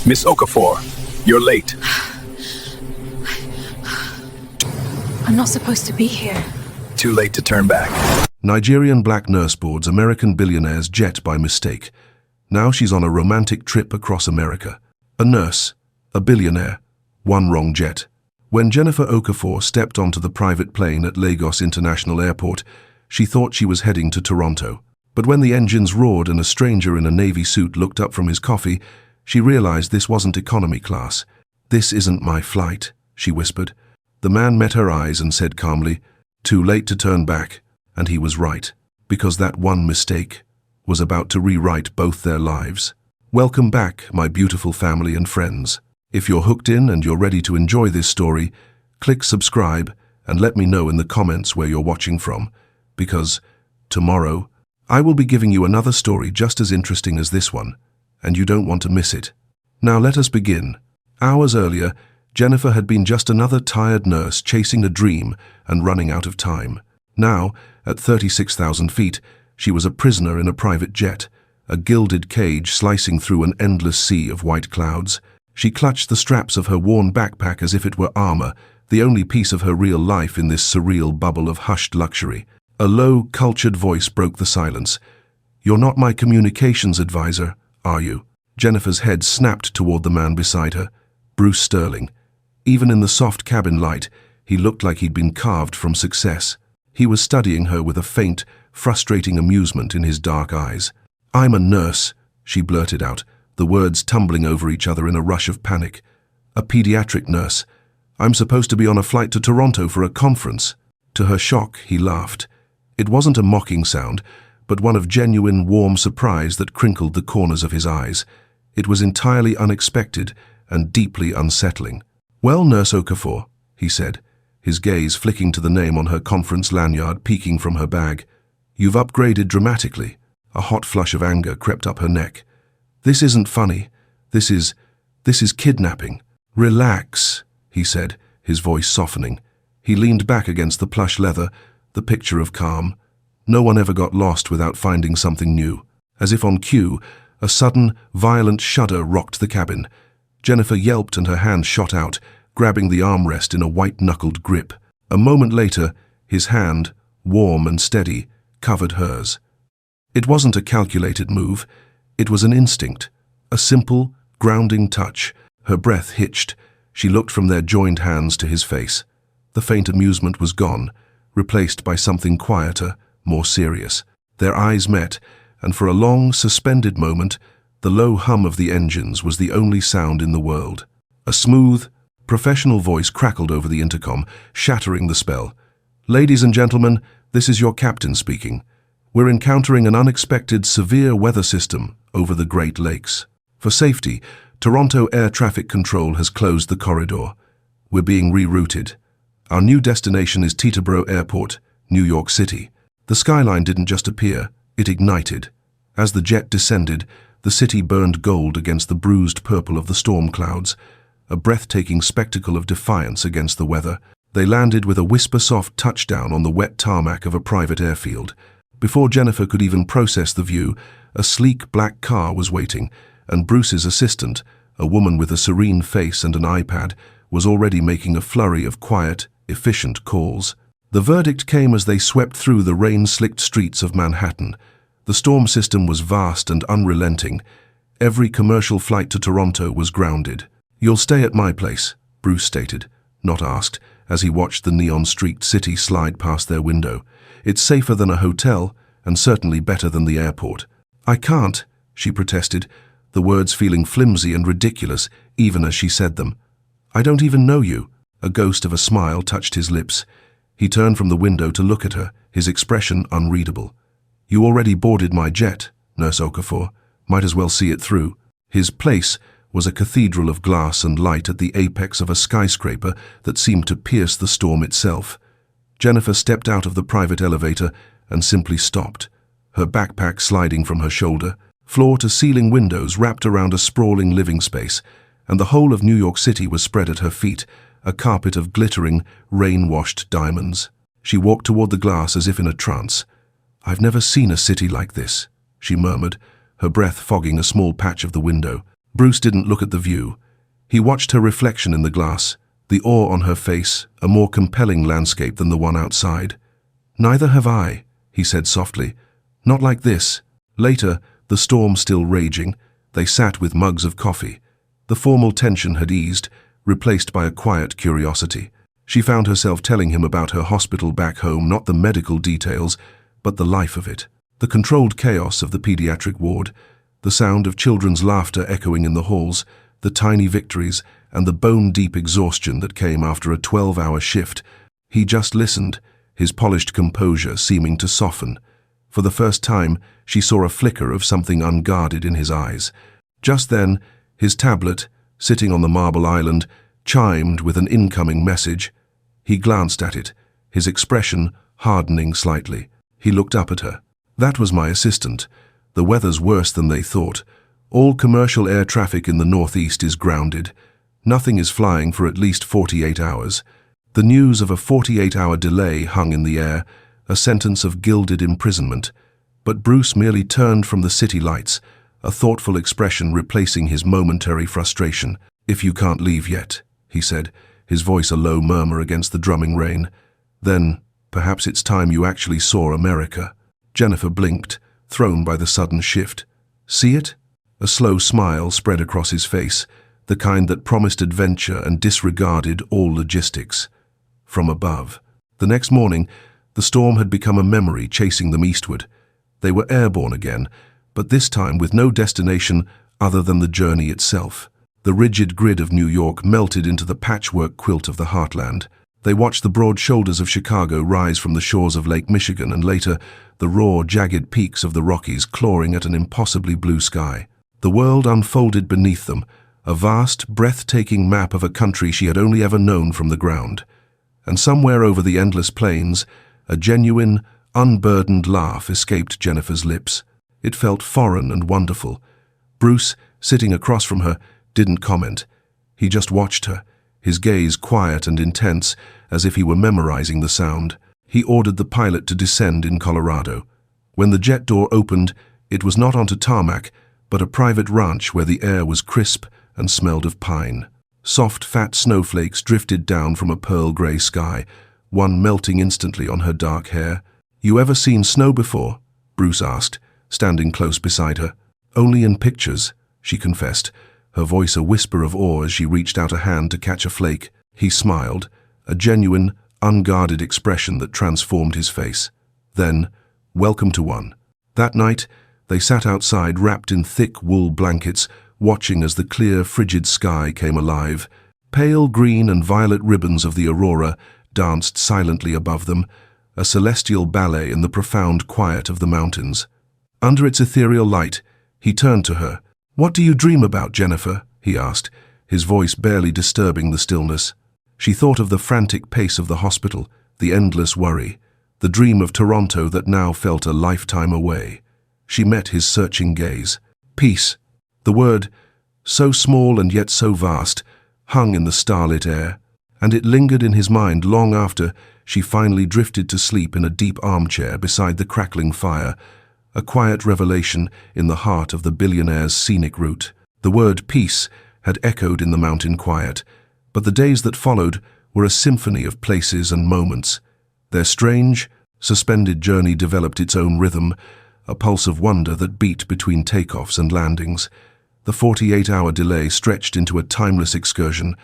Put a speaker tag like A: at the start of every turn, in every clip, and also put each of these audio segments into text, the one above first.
A: Miss Okafor, you're late.
B: I'm not supposed to be here.
A: Too late to turn back.
C: Nigerian black nurse boards American billionaire's jet by mistake. Now she's on a romantic trip across America. A nurse, a billionaire, one wrong jet. When Jennifer Okafor stepped onto the private plane at Lagos International Airport, she thought she was heading to Toronto. But when the engines roared and a stranger in a navy suit looked up from his coffee, she realized this wasn't economy class. "This isn't my flight," she whispered. The man met her eyes and said calmly, "Too late to turn back," and he was right, because that one mistake was about to rewrite both their lives. Welcome back, my beautiful family and friends. If you're hooked in and you're ready to enjoy this story, click subscribe and let me know in the comments where you're watching from, because tomorrow I will be giving you another story just as interesting as this one, and you don't want to miss it. Now let us begin. Hours earlier, Jennifer had been just another tired nurse chasing a dream and running out of time. Now, at 36,000 feet, she was a prisoner in a private jet, a gilded cage slicing through an endless sea of white clouds. She clutched the straps of her worn backpack as if it were armor, the only piece of her real life in this surreal bubble of hushed luxury. A low, cultured voice broke the silence. "You're not my communications advisor, are you?" Jennifer's head snapped toward the man beside her, Bruce Sterling. Even in the soft cabin light, he looked like he'd been carved from success. He was studying her with a faint, frustrating amusement in his dark eyes. "I'm a nurse," she blurted out, the words tumbling over each other in a rush of panic. "A pediatric nurse. I'm supposed to be on a flight to Toronto for a conference." To her shock, he laughed. It wasn't a mocking sound, but one of genuine, warm surprise that crinkled the corners of his eyes. It was entirely unexpected and deeply unsettling. "Well, Nurse Okafor," he said, his gaze flicking to the name on her conference lanyard peeking from her bag. "You've upgraded dramatically." A hot flush of anger crept up her neck. "This isn't funny. This is kidnapping." "Relax," he said, his voice softening. He leaned back against the plush leather, the picture of calm. No one ever got lost without finding something new. As if on cue, a sudden, violent shudder rocked the cabin. Jennifer yelped and her hand shot out, grabbing the armrest in a white-knuckled grip. A moment later, his hand, warm and steady, covered hers. It wasn't a calculated move. It was an instinct, a simple, grounding touch. Her breath hitched. She looked from their joined hands to his face. The faint amusement was gone, replaced by something quieter, more serious. Their eyes met, and for a long, suspended moment, the low hum of the engines was the only sound in the world. A smooth, professional voice crackled over the intercom, shattering the spell. "Ladies and gentlemen, this is your captain speaking. We're encountering an unexpected severe weather system over the Great Lakes. For safety, Toronto Air Traffic Control has closed the corridor. We're being rerouted. Our new destination is Teterboro Airport, New York City." The skyline didn't just appear, it ignited. As the jet descended, the city burned gold against the bruised purple of the storm clouds, a breathtaking spectacle of defiance against the weather. They landed with a whisper-soft touchdown on the wet tarmac of a private airfield. Before Jennifer could even process the view, a sleek black car was waiting, and Bruce's assistant, a woman with a serene face and an iPad, was already making a flurry of quiet, efficient calls. The verdict came as they swept through the rain-slicked streets of Manhattan. The storm system was vast and unrelenting. Every commercial flight to Toronto was grounded. "You'll stay at my place," Bruce stated, not asked, as he watched the neon-streaked city slide past their window. "It's safer than a hotel, and certainly better than the airport." "I can't," she protested, the words feeling flimsy and ridiculous even as she said them. "I don't even know you." A ghost of a smile touched his lips. He turned from the window to look at her, his expression unreadable. "You already boarded my jet, Nurse Okafor. Might as well see it through." His place was a cathedral of glass and light at the apex of a skyscraper that seemed to pierce the storm itself. Jennifer stepped out of the private elevator and simply stopped, her backpack sliding from her shoulder. Floor-to-ceiling windows wrapped around a sprawling living space, and the whole of New York City was spread at her feet, a carpet of glittering, rain-washed diamonds. She walked toward the glass as if in a trance. "I've never seen a city like this," she murmured, her breath fogging a small patch of the window. Bruce didn't look at the view. He watched her reflection in the glass, the awe on her face, a more compelling landscape than the one outside. "Neither have I," he said softly. "Not like this." Later, the storm still raging, they sat with mugs of coffee. The formal tension had eased, replaced by a quiet curiosity. She found herself telling him about her hospital back home, not the medical details, but the life of it. The controlled chaos of the pediatric ward, the sound of children's laughter echoing in the halls, the tiny victories, and the bone-deep exhaustion that came after a 12-hour shift. He just listened, his polished composure seeming to soften. For the first time, she saw a flicker of something unguarded in his eyes. Just then, his tablet, sitting on the marble island, chimed with an incoming message. He glanced at it, his expression hardening slightly. He looked up at her. "That was my assistant. The weather's worse than they thought. All commercial air traffic in the northeast is grounded. Nothing is flying for at least 48 hours. The news of a 48-hour delay hung in the air, a sentence of gilded imprisonment. But Bruce merely turned from the city lights, a thoughtful expression replacing his momentary frustration. "If you can't leave yet," he said, his voice a low murmur against the drumming rain, "then perhaps it's time you actually saw America." Jennifer blinked, thrown by the sudden shift. "See it?" A slow smile spread across his face, the kind that promised adventure and disregarded all logistics. From above. The next morning, the storm had become a memory chasing them eastward. They were airborne again, but this time with no destination other than the journey itself. The rigid grid of New York melted into the patchwork quilt of the heartland. They watched the broad shoulders of Chicago rise from the shores of Lake Michigan and later the raw, jagged peaks of the Rockies clawing at an impossibly blue sky. The world unfolded beneath them, a vast, breathtaking map of a country she had only ever known from the ground. And somewhere over the endless plains, a genuine, unburdened laugh escaped Jennifer's lips. It felt foreign and wonderful. Bruce, sitting across from her, didn't comment. He just watched her, his gaze quiet and intense, as if he were memorizing the sound. He ordered the pilot to descend in Colorado. When the jet door opened, it was not onto tarmac, but a private ranch where the air was crisp and smelled of pine. Soft, fat snowflakes drifted down from a pearl-grey sky, one melting instantly on her dark hair. "You ever seen snow before?" Bruce asked, standing close beside her. "Only in pictures," she confessed, her voice a whisper of awe as she reached out a hand to catch a flake. He smiled, a genuine, unguarded expression that transformed his face. Then, "Welcome to one." That night, they sat outside wrapped in thick wool blankets, watching as the clear, frigid sky came alive. Pale green and violet ribbons of the aurora danced silently above them, a celestial ballet in the profound quiet of the mountains. Under its ethereal light, he turned to her. "What do you dream about, Jennifer?" he asked, his voice barely disturbing the stillness. She thought of the frantic pace of the hospital, the endless worry, the dream of Toronto that now felt a lifetime away. She met his searching gaze. Peace. The word, so small and yet so vast, hung in the starlit air, and it lingered in his mind long after she finally drifted to sleep in a deep armchair beside the crackling fire, a quiet revelation in the heart of the Billionaire's scenic route. The word peace had echoed in the mountain quiet, but the days that followed were a symphony of places and moments. Their strange, suspended journey developed its own rhythm, a pulse of wonder that beat between takeoffs and landings. The 48-hour delay stretched into a timeless excursion.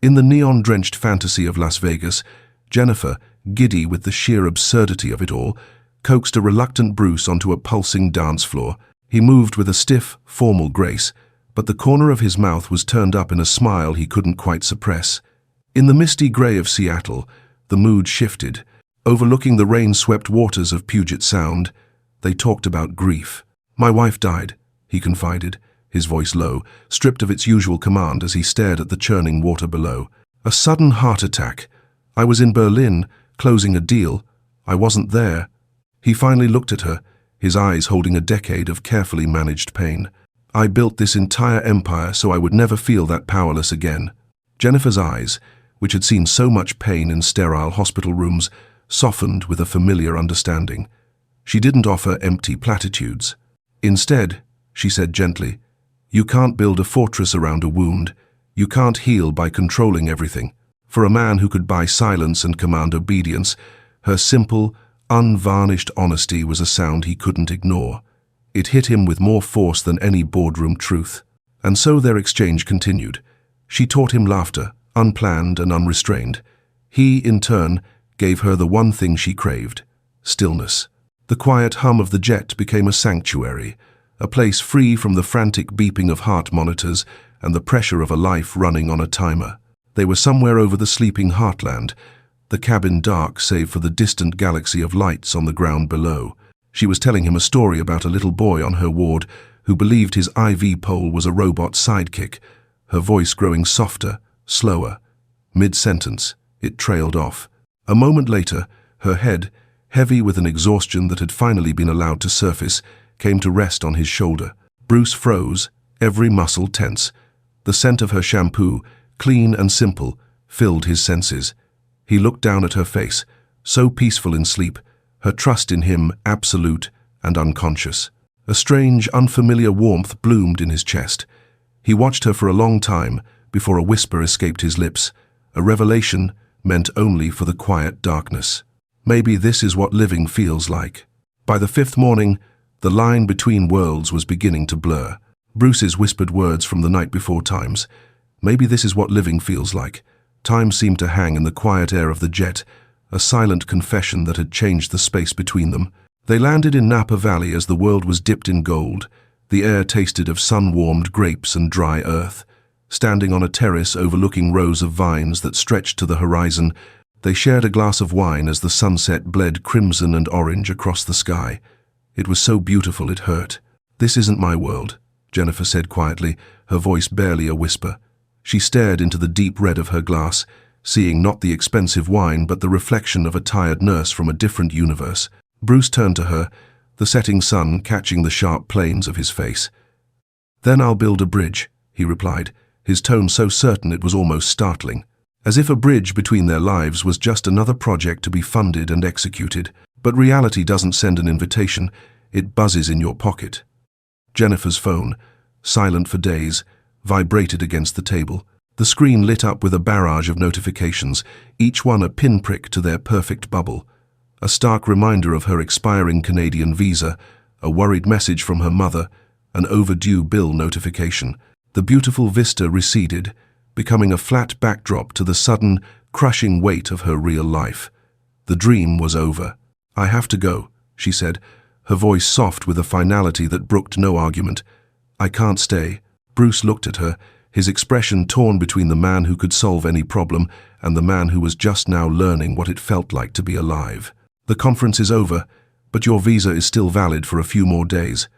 C: In the neon-drenched fantasy of Las Vegas, Jennifer, giddy with the sheer absurdity of it all, coaxed a reluctant Bruce onto a pulsing dance floor. He moved with a stiff, formal grace, but the corner of his mouth was turned up in a smile he couldn't quite suppress. In the misty grey of Seattle, the mood shifted. Overlooking the rain-swept waters of Puget Sound, they talked about grief. "My wife died," he confided, his voice low, stripped of its usual command as he stared at the churning water below. "A sudden heart attack. I was in Berlin, closing a deal. I wasn't there." He finally looked at her, his eyes holding a decade of carefully managed pain. "I built this entire empire so I would never feel that powerless again." Jennifer's eyes, which had seen so much pain in sterile hospital rooms, softened with a familiar understanding. She didn't offer empty platitudes. Instead, she said gently, You can't build a fortress around a wound. You can't heal by controlling everything. For a man who could buy silence and command obedience, her simple, unvarnished honesty was a sound he couldn't ignore. It hit him with more force than any boardroom truth. And so their exchange continued. She taught him laughter, unplanned and unrestrained. He, in turn, gave her the one thing she craved: stillness. The quiet hum of the jet became a sanctuary, a place free from the frantic beeping of heart monitors and the pressure of a life running on a timer. They were somewhere over the sleeping heartland, the cabin dark save for the distant galaxy of lights on the ground below. She was telling him a story about a little boy on her ward who believed his IV pole was a robot sidekick, her voice growing softer, slower. Mid-sentence, it trailed off. A moment later, her head, heavy with an exhaustion that had finally been allowed to surface, came to rest on his shoulder. Bruce froze, every muscle tense. The scent of her shampoo, clean and simple, filled his senses. He looked down at her face, so peaceful in sleep, her trust in him absolute and unconscious. A strange, unfamiliar warmth bloomed in his chest. He watched her for a long time before a whisper escaped his lips, a revelation meant only for the quiet darkness. Maybe this is what living feels like. By the fifth morning, the line between worlds was beginning to blur. Bruce's whispered words from the night before times. Maybe this is what living feels like. Time seemed to hang in the quiet air of the jet, a silent confession that had changed the space between them. They landed in Napa Valley as the world was dipped in gold. The air tasted of sun-warmed grapes and dry earth. Standing on a terrace overlooking rows of vines that stretched to the horizon, they shared a glass of wine as the sunset bled crimson and orange across the sky. It was so beautiful it hurt. "This isn't my world," Jennifer said quietly, her voice barely a whisper. She stared into the deep red of her glass, seeing not the expensive wine but the reflection of a tired nurse from a different universe. Bruce turned to her, the setting sun catching the sharp planes of his face. "Then I'll build a bridge," he replied, his tone so certain it was almost startling. As if a bridge between their lives was just another project to be funded and executed. But reality doesn't send an invitation, it buzzes in your pocket. Jennifer's phone, silent for days, vibrated against the table. The screen lit up with a barrage of notifications, each one a pinprick to their perfect bubble. A stark reminder of her expiring Canadian visa, a worried message from her mother, an overdue bill notification. The beautiful vista receded, becoming a flat backdrop to the sudden, crushing weight of her real life. The dream was over. "I have to go," she said, her voice soft with a finality that brooked no argument. "I can't stay." Bruce looked at her, his expression torn between the man who could solve any problem and the man who was just now learning what it felt like to be alive. "The conference is over, but your visa is still valid for a few more days.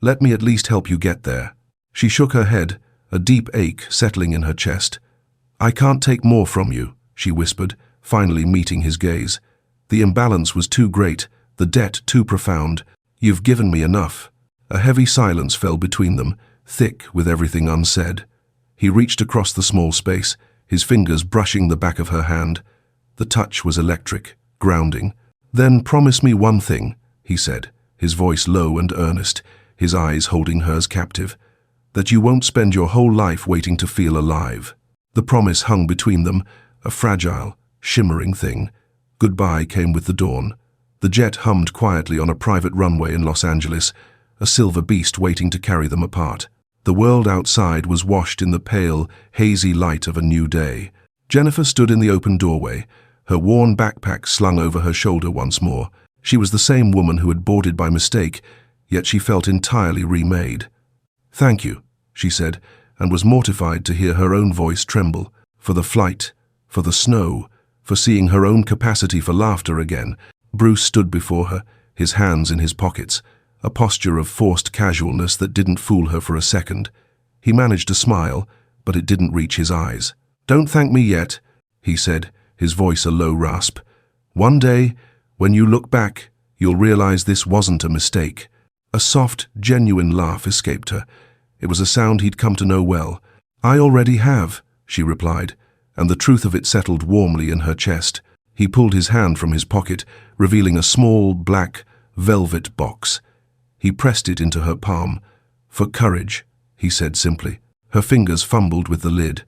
C: Let me at least help you get there." She shook her head, a deep ache settling in her chest. "I can't take more from you," she whispered, finally meeting his gaze. The imbalance was too great, the debt too profound. "You've given me enough." A heavy silence fell between them, thick with everything unsaid. He reached across the small space, his fingers brushing the back of her hand. The touch was electric, grounding. "Then promise me one thing," he said, his voice low and earnest, his eyes holding hers captive. "That you won't spend your whole life waiting to feel alive." The promise hung between them, a fragile, shimmering thing. Goodbye came with the dawn. The jet hummed quietly on a private runway in Los Angeles, a silver beast waiting to carry them apart. The world outside was washed in the pale, hazy light of a new day. Jennifer stood in the open doorway, her worn backpack slung over her shoulder once more. She was the same woman who had boarded by mistake, yet she felt entirely remade. "Thank you," she said, and was mortified to hear her own voice tremble. For the flight, for the snow, for seeing her own capacity for laughter again. Bruce stood before her, his hands in his pockets, a posture of forced casualness that didn't fool her for a second. He managed to smile, but it didn't reach his eyes. "Don't thank me yet," he said, his voice a low rasp. "One day, when you look back, you'll realize this wasn't a mistake." A soft, genuine laugh escaped her. It was a sound he'd come to know well. "I already have," she replied, and the truth of it settled warmly in her chest. He pulled his hand from his pocket, revealing a small, black, velvet box. He pressed it into her palm. "For courage," he said simply. Her fingers fumbled with the lid.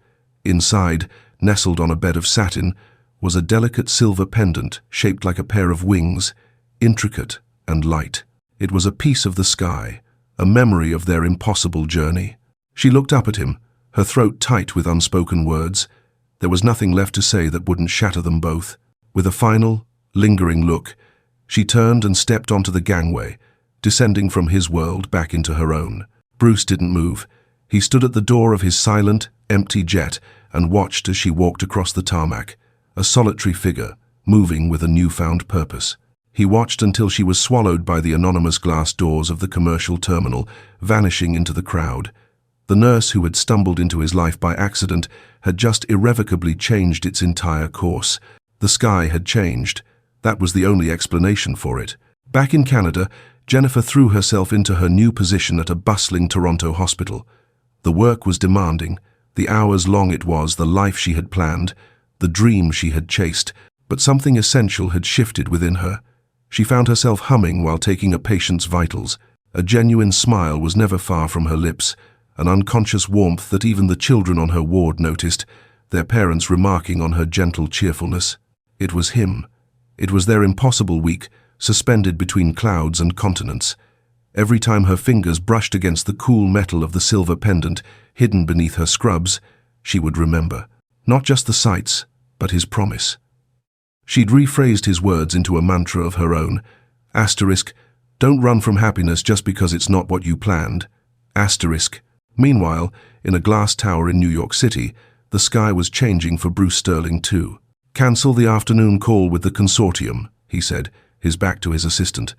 C: Inside, nestled on a bed of satin, was a delicate silver pendant shaped like a pair of wings, intricate and light. It was a piece of the sky, a memory of their impossible journey. She looked up at him, her throat tight with unspoken words. There was nothing left to say that wouldn't shatter them both. With a final, lingering look, she turned and stepped onto the gangway, descending from his world back into her own. Bruce didn't move. He stood at the door of his silent, empty jet and watched as she walked across the tarmac, a solitary figure, moving with a newfound purpose. He watched until she was swallowed by the anonymous glass doors of the commercial terminal, vanishing into the crowd. The nurse who had stumbled into his life by accident had just irrevocably changed its entire course. The sky had changed. That was the only explanation for it. Back in Canada, Jennifer threw herself into her new position at a bustling Toronto hospital. The work was demanding, the hours long it was, the life she had planned, the dream she had chased, but something essential had shifted within her. She found herself humming while taking a patient's vitals. A genuine smile was never far from her lips, an unconscious warmth that even the children on her ward noticed, their parents remarking on her gentle cheerfulness. It was him. It was their impossible week, suspended between clouds and continents. Every time her fingers brushed against the cool metal of the silver pendant hidden beneath her scrubs, she would remember. Not just the sights, but his promise. She'd rephrased his words into a mantra of her own. Asterisk, don't run from happiness just because it's not what you planned. Asterisk. Meanwhile, in a glass tower in New York City, the sky was changing for Bruce Sterling too. Cancel the afternoon call with the consortium, he said, his back to his assistant,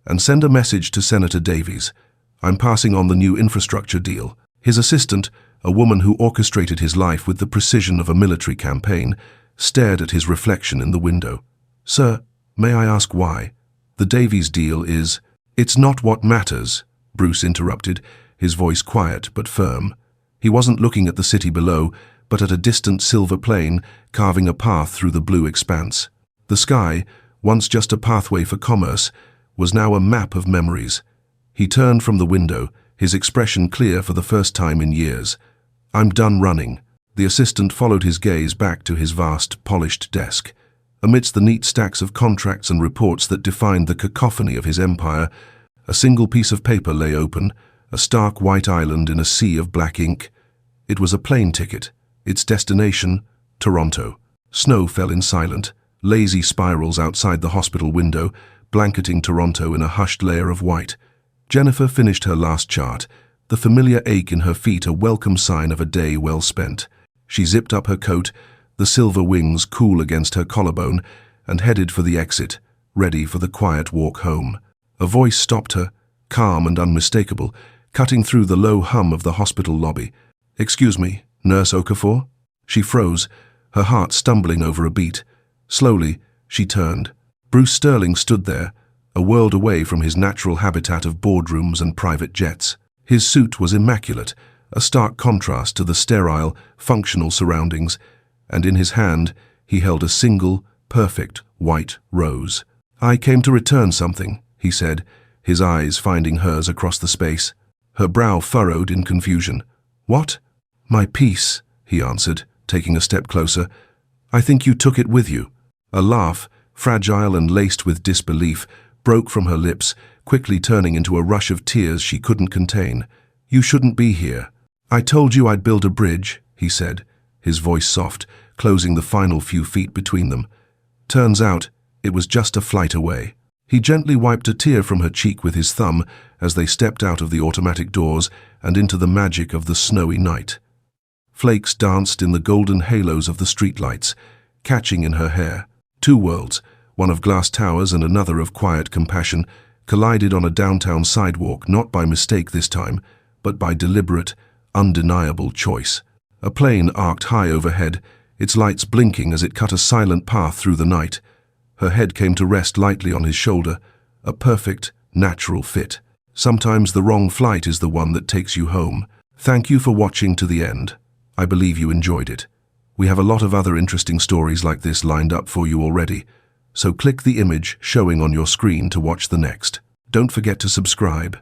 C: and send a message to Senator Davies. I'm passing on the new infrastructure deal. His assistant, a woman who orchestrated his life with the precision of a military campaign, stared at his reflection in the window. Sir, may I ask why? The Davies deal is— It's not what matters, Bruce interrupted, his voice quiet but firm. He wasn't looking at the city below, but at a distant silver plane carving a path through the blue expanse. The sky, once just a pathway for commerce, was now a map of memories. He turned from the window, his expression clear for the first time in years. I'm done running. The assistant followed his gaze back to his vast, polished desk. Amidst the neat stacks of contracts and reports that defined the cacophony of his empire, a single piece of paper lay open, a stark white island in a sea of black ink. It was a plane ticket, its destination, Toronto. Snow fell in silent, lazy spirals outside the hospital window, blanketing Toronto in a hushed layer of white. Jennifer finished her last chart, the familiar ache in her feet a welcome sign of a day well spent. She zipped up her coat, the silver wings cool against her collarbone, and headed for the exit, ready for the quiet walk home. A voice stopped her, calm and unmistakable, cutting through the low hum of the hospital lobby. Excuse me, Nurse Okafor? She froze, her heart stumbling over a beat. Slowly, she turned. Bruce Sterling stood there, a world away from his natural habitat of boardrooms and private jets. His suit was immaculate, a stark contrast to the sterile, functional surroundings, and in his hand he held a single, perfect, white rose. I came to return something, he said, his eyes finding hers across the space. Her brow furrowed in confusion. What? My piece, he answered, taking a step closer. I think you took it with you. A laugh, fragile and laced with disbelief, broke from her lips, quickly turning into a rush of tears she couldn't contain. You shouldn't be here. I told you I'd build a bridge, he said, his voice soft, closing the final few feet between them. Turns out, it was just a flight away. He gently wiped a tear from her cheek with his thumb as they stepped out of the automatic doors and into the magic of the snowy night. Flakes danced in the golden halos of the streetlights, catching in her hair. Two worlds, one of glass towers and another of quiet compassion, collided on a downtown sidewalk, not by mistake this time, but by deliberate, undeniable choice. A plane arced high overhead, its lights blinking as it cut a silent path through the night. Her head came to rest lightly on his shoulder, a perfect, natural fit. Sometimes the wrong flight is the one that takes you home. Thank you for watching to the end. I believe you enjoyed it. We have a lot of other interesting stories like this lined up for you already, so click the image showing on your screen to watch the next. Don't forget to subscribe.